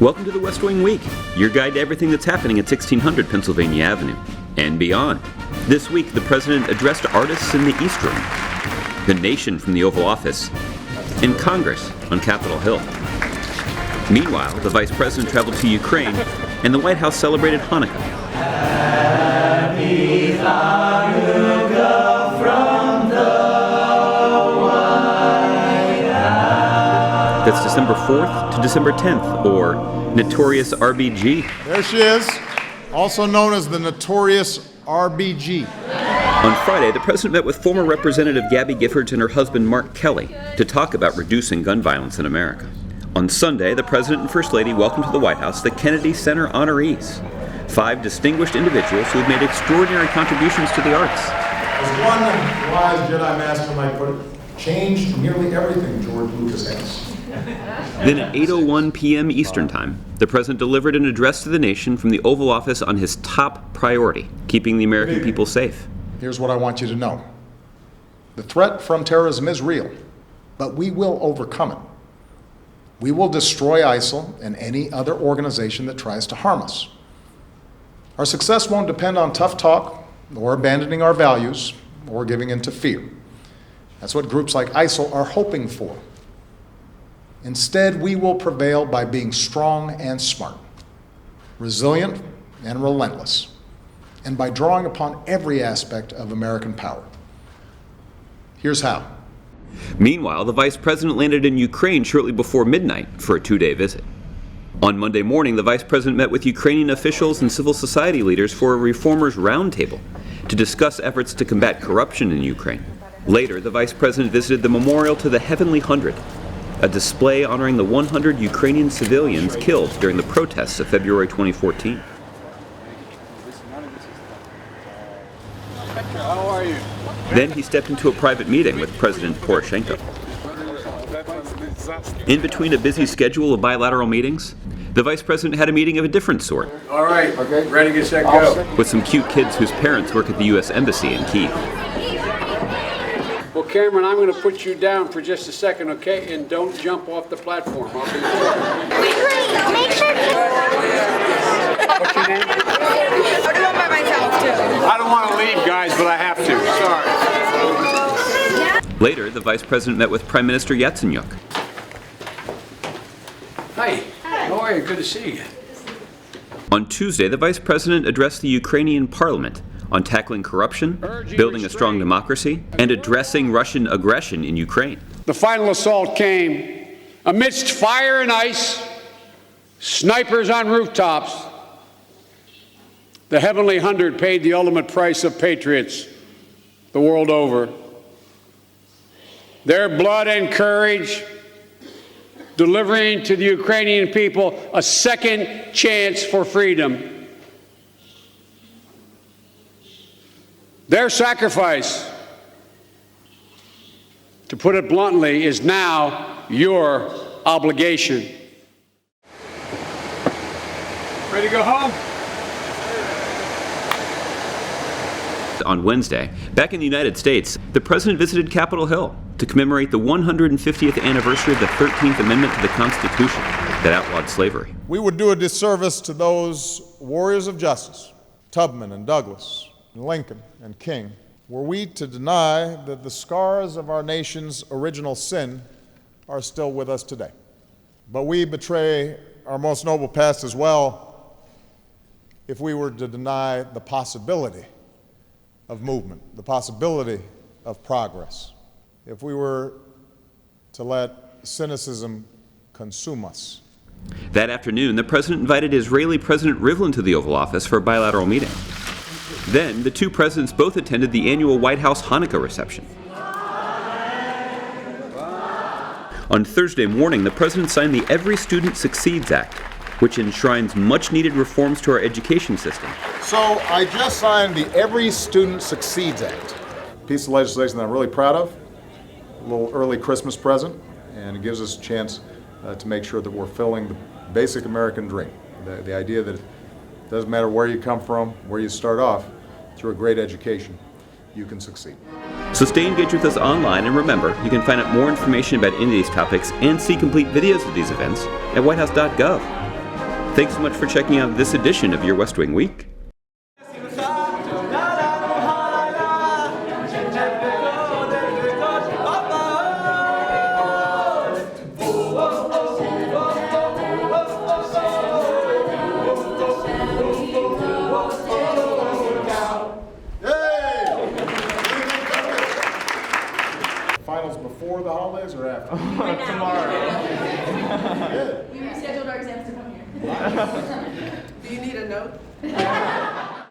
Welcome to the West Wing Week, your guide to everything that's happening at 1600 Pennsylvania Avenue and beyond. This week, the President addressed artists in the East Room, the nation from the Oval Office, and Congress on Capitol Hill. Meanwhile, the Vice President traveled to Ukraine, and the White House celebrated Hanukkah. Happy Hanukkah from the White House. That's December 4th to December 10th, or Notorious RBG. There she is, also known as the Notorious RBG. On Friday, the President met with former Representative Gabby Giffords and her husband Mark Kelly to talk about reducing gun violence in America. On Sunday, the President and First Lady welcomed to the White House the Kennedy Center honorees, 5 distinguished individuals who have made extraordinary contributions to the arts. As one wise Jedi Master might put it, changed nearly everything George Lucas has. Then at 8:01 p.m. Eastern Time, the President delivered an address to the nation from the Oval Office on his top priority, keeping the American people safe. Here's what I want you to know. The threat from terrorism is real, but we will overcome it. We will destroy ISIL and any other organization that tries to harm us. Our success won't depend on tough talk, or abandoning our values, or giving in to fear. That's what groups like ISIL are hoping for. Instead, we will prevail by being strong and smart, resilient and relentless, and by drawing upon every aspect of American power. Here's how. Meanwhile, the Vice President landed in Ukraine shortly before midnight for a 2-day visit. On Monday morning, the Vice President met with Ukrainian officials and civil society leaders for a Reformers Roundtable to discuss efforts to combat corruption in Ukraine. Later, the Vice President visited the memorial to the Heavenly 100, a display honoring the 100 Ukrainian civilians killed during the protests of February 2014. How are you? Then he stepped into a private meeting with President Poroshenko. In between a busy schedule of bilateral meetings, the Vice President had a meeting of a different sort. All right, ready, get set, go. With some cute kids whose parents work at the U.S. Embassy in Kyiv. Well, Cameron, I'm going to put you down for just a second, okay? And don't jump off the platform. I'll be Make sure What's your name? I'll do one by myself, too. I don't want to leave, guys, but I have to. Sorry. Later, the Vice President met with Prime Minister Yatsenyuk. Hi. How are you? Good to see you. On Tuesday, the Vice President addressed the Ukrainian Parliament on tackling corruption, building a strong democracy, and addressing Russian aggression in Ukraine. The final assault came amidst fire and ice, snipers on rooftops. The Heavenly 100 paid the ultimate price of patriots the world over. Their blood and courage delivering to the Ukrainian people a second chance for freedom. Their sacrifice, to put it bluntly, is now your obligation. Ready to go home? On Wednesday, back in the United States, the President visited Capitol Hill to commemorate the 150th anniversary of the 13th Amendment to the Constitution that outlawed slavery. We would do a disservice to those warriors of justice, Tubman and Douglas, and Lincoln and King, were we to deny that the scars of our nation's original sin are still with us today. But we betray our most noble past as well if we were to deny the possibility of movement, the possibility of progress, if we were to let cynicism consume us. That afternoon, the President invited Israeli President Rivlin to the Oval Office for a bilateral meeting. Then, the two presidents both attended the annual White House Hanukkah reception. On Thursday morning, the President signed the Every Student Succeeds Act, which enshrines much-needed reforms to our education system. So I just signed the Every Student Succeeds Act, a piece of legislation that I'm really proud of, a little early Christmas present, and it gives us a chance to make sure that we're filling the basic American dream, the idea that it doesn't matter where you come from, where you start off, through a great education, you can succeed. So stay engaged with us online, and remember, you can find out more information about any of these topics and see complete videos of these events at whitehouse.gov. Thanks so much for checking out this edition of Your West Wing Week. Finals before the holidays or after? Tomorrow. We rescheduled our exams to come here. Do you need a note?